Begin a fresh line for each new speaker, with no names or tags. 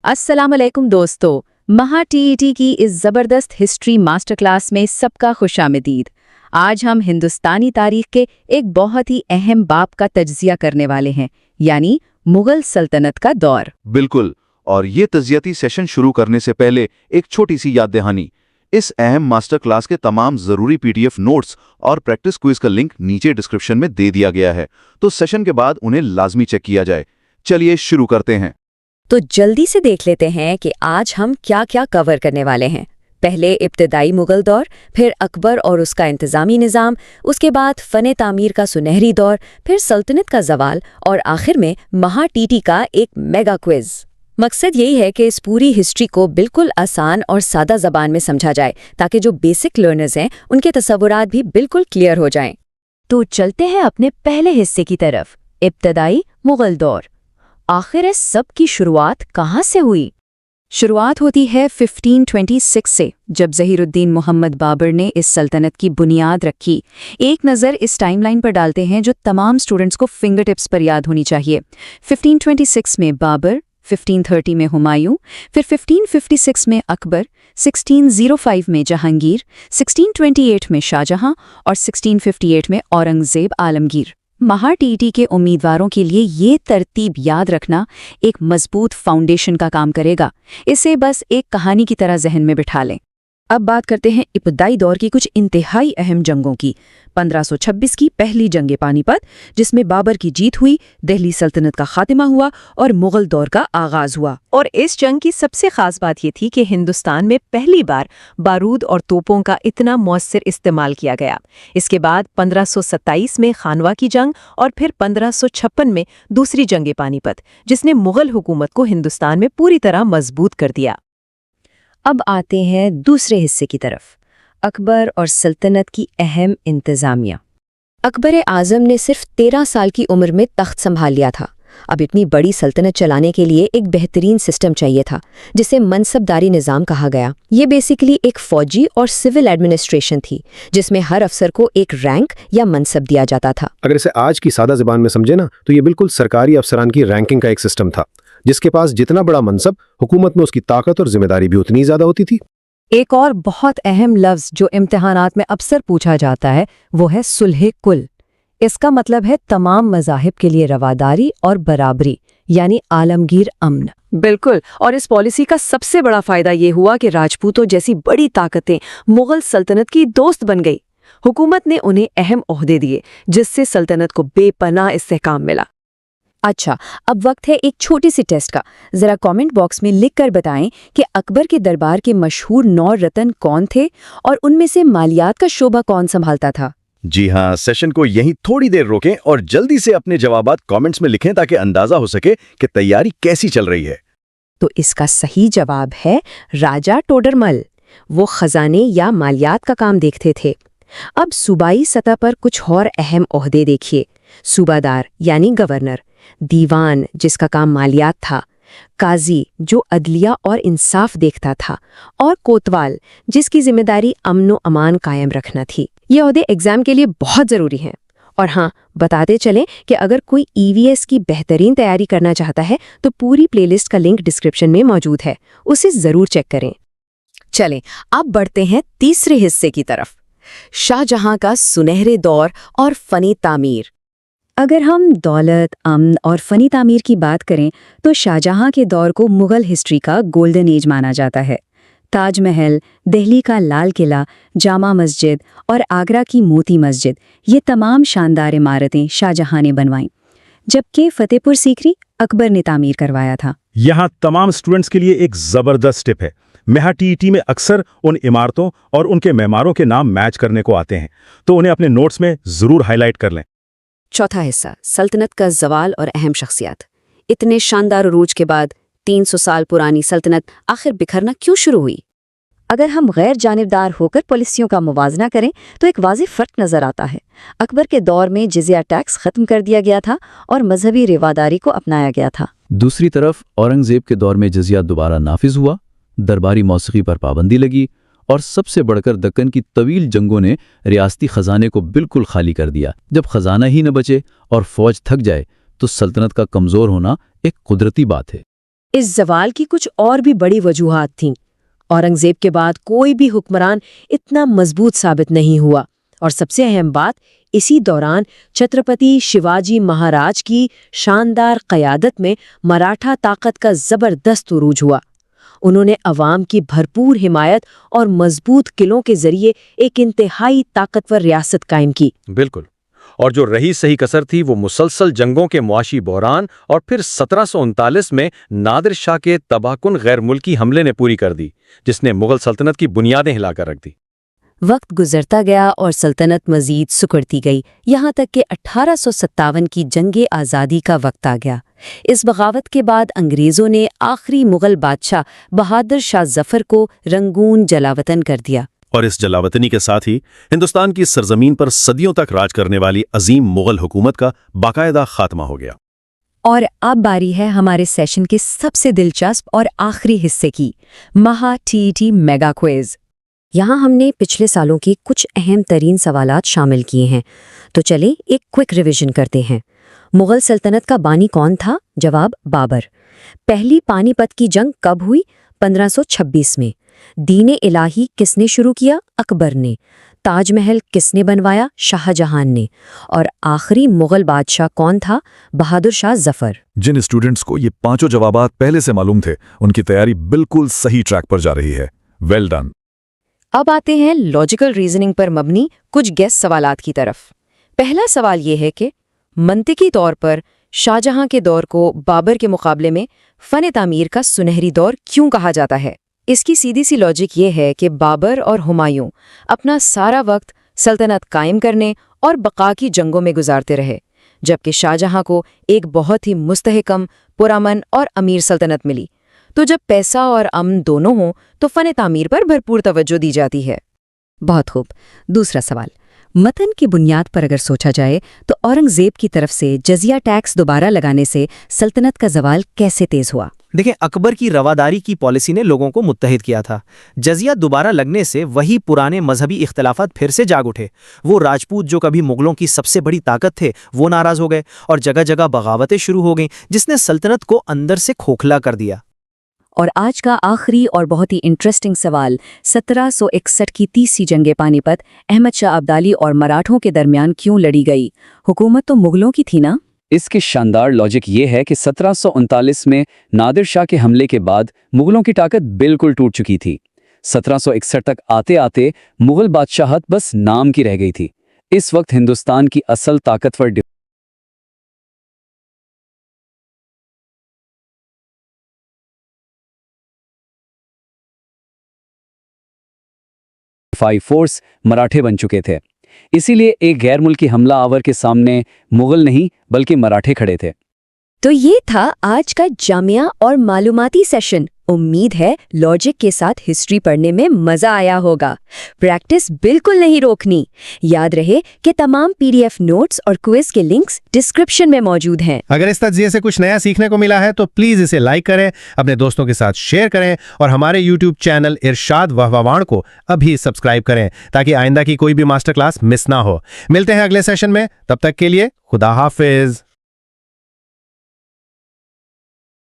अस्सलाम वालेकुम दोस्तों, महा टीईटी की इस ज़बरदस्त हिस्ट्री मास्टर क्लास में सबका खुशामदीद। आज हम हिंदुस्तानी तारीख के एक बहुत ही अहम बाब का तज्जिया करने वाले हैं, यानी मुगल सल्तनत का दौर।
बिल्कुल, और ये तज्जियाती सेशन शुरू करने से पहले एक छोटी सी याद दहानी। इस अहम मास्टर क्लास के तमाम ज़रूरी पीडीएफ नोट्स और प्रैक्टिस क्विज का लिंक नीचे डिस्क्रिप्शन में दे दिया गया है, तो सेशन के बाद उन्हें लाजमी चेक किया जाए। चलिए शुरू करते हैं।
तो जल्दी से देख लेते हैं कि आज हम क्या क्या कवर करने वाले हैं। पहले इब्तदाई मुगल दौर, फिर अकबर और उसका इंतज़ामी निज़ाम, उसके बाद फ़न तामीर का सुनहरी दौर, फिर सल्तनत का ज़वाल और आखिर में महा टीटी का एक मेगा क्विज़। मकसद यही है कि इस पूरी हिस्ट्री को बिल्कुल आसान और सादा ज़बान में समझा जाए, ताकि जो बेसिक लर्नर्स हैं उनके तसव्वुरात भी बिल्कुल क्लियर हो जाएं।
तो चलते हैं अपने पहले हिस्से की तरफ, इब्तदाई मुगल दौर। आखिर इस सब की शुरुआत कहाँ से हुई? शुरुआत होती है 1526 से, जब ज़हीरुद्दीन मोहम्मद बाबर ने इस सल्तनत की बुनियाद रखी। एक नज़र इस टाइमलाइन पर डालते हैं जो तमाम स्टूडेंट्स को फिंगर टिप्स पर याद होनी चाहिए। 1526 में बाबर, 1530 में हुमायूं, फिर 1556 में अकबर, 1605 में जहांगीर, 1628 में शाहजहां और 1658 में औरंगज़ेब आलमगीर। महा टीटी के उम्मीदवारों के लिए ये तरतीब याद रखना एक मजबूत फाउंडेशन का काम करेगा। इसे बस एक कहानी की तरह जहन में बिठा लें।
अब बात करते हैं इब्तदाई दौर की कुछ इंतहाई अहम जंगों की। 1526 की पहली जंग पानीपत, जिसमें बाबर की जीत हुई, दिल्ली सल्तनत का खात्मा हुआ और मुगल दौर का आगाज हुआ।
और इस जंग की सबसे खास बात ये थी कि हिंदुस्तान में पहली बार बारूद और तोपों का इतना मौसर इस्तेमाल किया गया। इसके बाद 1527 में खानवा की जंग और फिर 1556 में दूसरी जंग पानीपत, जिसने मुगल हुकूमत को हिंदुस्तान में पूरी तरह मजबूत कर दिया।
अब आते हैं दूसरे हिस्से की तरफ, अकबर और सल्तनत की अहम इंतज़ामिया। अकबर आज़म ने सिर्फ 13 साल की उम्र में तख्त संभाल लिया था। अब इतनी बड़ी सल्तनत चलाने के लिए एक बेहतरीन सिस्टम चाहिए था, जिसे मनसबदारी निज़ाम कहा गया। ये बेसिकली एक फौजी और सिविल एडमिनिस्ट्रेशन थी, जिसमें हर अफसर को एक रैंक या मनसब दिया जाता था।
अगर इसे आज की सादा ज़बान में समझे ना, तो ये बिल्कुल सरकारी अफसरान की रैंकिंग का एक सिस्टम था, जिसके पास जितना बड़ा मनसब, हुकूमत में उसकी ताकत और जिम्मेदारी भी उतनी ज़्यादा होती थी।
एक और बहुत अहम लफ्ज़ जो इम्तिहानात में अक्सर पूछा जाता है वो है सुलह कुल। इसका मतलब है तमाम मज़ाहिब के लिए रवादारी और बराबरी, यानी आलमगीर अमन।
बिल्कुल, और इस पॉलिसी का सबसे बड़ा फायदा ये हुआ कि राजपूतों जैसी बड़ी ताकतें मुगल सल्तनत की दोस्त बन गई। हुकूमत ने उन्हें अहम ओहदे दिए, जिससे सल्तनत को बेपनाह इस्तेहकाम मिला।
अच्छा, अब वक्त है एक छोटी सी टेस्ट का। जरा कमेंट बॉक्स में लिख कर बताएं कि अकबर के दरबार के मशहूर 9 रतन कौन थे और उनमें से मालियात का शोबा कौन संभालता था।
जी हाँ, सेशन को यहीं थोड़ी देर रोकें और जल्दी से अपने जवाबात कमेंट्स में लिखें, ताकि अंदाजा हो सके कि तैयारी कैसी चल रही है।
तो इसका सही जवाब है राजा टोडरमल। वो खजाने या मालियात का काम देखते थे। अब सूबाई सतह पर कुछ और अहम ओहदे देखिए। सूबादार यानी गवर्नर, दीवान जिसका काम मालियात था, काजी जो अदलिया और इंसाफ देखता था, और कोतवाल जिसकी जिम्मेदारी अमन व अमान कायम रखना थी। ये ओहदे एग्जाम के लिए बहुत ज़रूरी हैं। और हाँ, बताते चलें कि अगर कोई ईवीएस की बेहतरीन तैयारी करना चाहता है तो पूरी प्लेलिस्ट का लिंक डिस्क्रिप्शन में मौजूद है, उसे ज़रूर चेक करें।
चलें, अब बढ़ते हैं तीसरे हिस्से की तरफ, शाहजहां का सुनहरे दौर और फ़नी तामीर।
अगर हम दौलत, अमन और फ़नी तामीर की बात करें तो शाहजहां के दौर को मुग़ल हिस्ट्री का गोल्डन एज माना जाता है। ताजमहल, दिल्ली का लाल किला, जामा मस्जिद और आगरा की मोती मस्जिद, ये तमाम शानदार इमारतें शाहजहां ने बनवाईं, जबकि फतेहपुर सीकरी अकबर ने तामीर करवाया था।
यहाँ तमाम स्टूडेंट्स के लिए एक ज़बरदस्त टिप है। महा टीईटी में अक्सर उन इमारतों और उनके मेमारों के नाम मैच करने को आते हैं, तो उन्हें अपने नोट्स में ज़रूर हाईलाइट कर लें।
चौथा हिस्सा, सल्तनत का ज़वाल और अहम शख्सियात। इतने शानदार उरूज के बाद 300 साल पुरानी सल्तनत आखिर बिखरना क्यों शुरू हुई? अगर हम गैर जानिबदार होकर पॉलिसियों का मुवाजना करें तो एक वाज़ेह फ़र्क नज़र आता है। अकबर के दौर में जिज़िया टैक्स ख़त्म कर दिया गया था और मजहबी रिवादारी को अपनाया गया था।
दूसरी तरफ औरंगज़ेब के दौर में जिज़िया दोबारा नाफिज हुआ, दरबारी मौसीकी पर पाबंदी लगी और सबसे बढ़कर दक्कन की तवील जंगों ने रियासती खजाने को बिल्कुल खाली कर दिया। जब खजाना ही न बचे और फौज थक जाए तो सल्तनत का कमज़ोर होना एक कुदरती बात है।
اس زوال کی کچھ اور بھی بڑی وجوہات تھیں۔ اورنگزیب کے بعد کوئی بھی حکمران اتنا مضبوط ثابت نہیں ہوا، اور سب سے اہم بات، اسی دوران چھترپتی شیواجی مہاراج کی شاندار قیادت میں مراٹھا طاقت کا زبردست عروج ہوا۔ انہوں نے عوام کی بھرپور حمایت اور مضبوط قلعوں کے ذریعے ایک انتہائی طاقتور ریاست قائم کی۔
بالکل، اور جو رہی صحیح کسر تھی وہ مسلسل جنگوں کے معاشی بحران اور پھر 1739 میں نادر شاہ کے تباہ کن غیر ملکی حملے نے پوری کر دی، جس نے مغل سلطنت کی بنیادیں ہلا کر رکھ دی۔
وقت گزرتا گیا اور سلطنت مزید سکڑتی گئی، یہاں تک کہ 1857 کی جنگ آزادی کا وقت آ گیا۔ اس بغاوت کے بعد انگریزوں نے آخری مغل بادشاہ بہادر شاہ ظفر کو رنگون جلاوطن کر دیا۔
اور اس جلاوطنی کے ساتھ ہی ہندوستان کی سرزمین پر صدیوں تک راج کرنے والی عظیم مغل حکومت کا باقاعدہ خاتمہ ہو گیا۔
اور اب باری ہے ہمارے سیشن کے سب سے دلچسپ اور آخری حصے کی، مہا TET میگا کوئز۔
یہاں ہم نے پچھلے سالوں کے کچھ اہم ترین سوالات شامل کیے ہیں، تو چلیں ایک کوئک ریویژن کرتے ہیں۔ مغل سلطنت کا بانی کون تھا؟ جواب بابر۔ پہلی پانی پت کی جنگ کب ہوئی؟ 1526 میں۔ دین الہی کس نے شروع کیا؟ اکبر نے۔ تاج محل کس نے بنوایا؟ شاہ جہان نے۔ اور آخری مغل بادشاہ کون تھا؟ بہادر شاہ ظفر۔
جن اسٹوڈنٹس کو یہ پانچوں جوابات پہلے سے معلوم تھے، ان کی تیاری بالکل صحیح ٹریک پر جا رہی ہے۔ Well done.
اب آتے ہیں لاجیکل ریزننگ پر مبنی کچھ گیس سوالات کی طرف۔ پہلا سوال یہ ہے کہ منطقی طور پر شاہ جہاں کے دور کو بابر کے مقابلے میں فن تعمیر کا سنہری دور کیوں کہا جاتا ہے؟ اس کی سیدھی سی لاجک یہ ہے کہ بابر اور ہمایوں اپنا سارا وقت سلطنت قائم کرنے اور بقا کی جنگوں میں گزارتے رہے، جبکہ شاہ جہاں کو ایک بہت ہی مستحکم، پرامن اور امیر سلطنت ملی۔ تو جب پیسہ اور امن دونوں ہوں تو فن تعمیر پر بھرپور توجہ دی جاتی ہے۔
بہت خوب۔ دوسرا سوال، متن کی بنیاد پر اگر سوچا جائے تو اورنگزیب کی طرف سے جزیہ ٹیکس دوبارہ لگانے سے سلطنت کا زوال کیسے تیز ہوا؟
دیکھیں، اکبر کی رواداری کی پالیسی نے لوگوں کو متحد کیا تھا۔ جزیہ دوبارہ لگنے سے وہی پرانے مذہبی اختلافات پھر سے جاگ اٹھے۔ وہ راجپوت جو کبھی مغلوں کی سب سے بڑی طاقت تھے، وہ ناراض ہو گئے اور جگہ جگہ بغاوتیں شروع ہو گئیں، جس نے سلطنت کو اندر سے کھوکھلا کر دیا۔
اور آج کا آخری اور بہت ہی انٹرسٹنگ سوال، 1761 کی تیسری جنگ پانی پت احمد شاہ ابدالی اور مراٹھوں کے درمیان کیوں لڑی گئی؟ حکومت تو مغلوں کی تھی نا؟
اس کی شاندار لاجک یہ ہے کہ 1739 میں نادر شاہ کے حملے کے بعد مغلوں کی طاقت بالکل ٹوٹ چکی تھی۔ 1761 تک آتے آتے مغل بادشاہت بس نام کی رہ گئی تھی۔ اس وقت ہندوستان کی اصل طاقتور دفاعی فورس مراٹھے بن چکے تھے۔ اسی لیے ایک غیر ملکی حملہ آور کے سامنے مغل نہیں بلکہ مراٹھے کھڑے تھے۔
تو یہ تھا آج کا جامعہ اور معلوماتی سیشن۔ امید ہے لاجک کے ساتھ ہسٹری پڑھنے میں مزہ آیا ہوگا۔ پریکٹس بالکل نہیں روکنی۔ یاد رہے کہ تمام PDF نوٹس اور کوئز کے لنکس ڈسکرپشن میں موجود ہیں۔
اگر اس تجزیے سے کچھ نیا سیکھنے کو ملا ہے تو پلیز اسے لائک کریں، اپنے دوستوں کے ساتھ شیئر کریں اور ہمارے YouTube چینل ارشاد وہوان کو ابھی سبسکرائب کریں تاکہ آئندہ کی کوئی بھی ماسٹر کلاس مس نہ ہو۔ ملتے ہیں اگلے سیشن میں، تب تک کے لیے خدا حافظ۔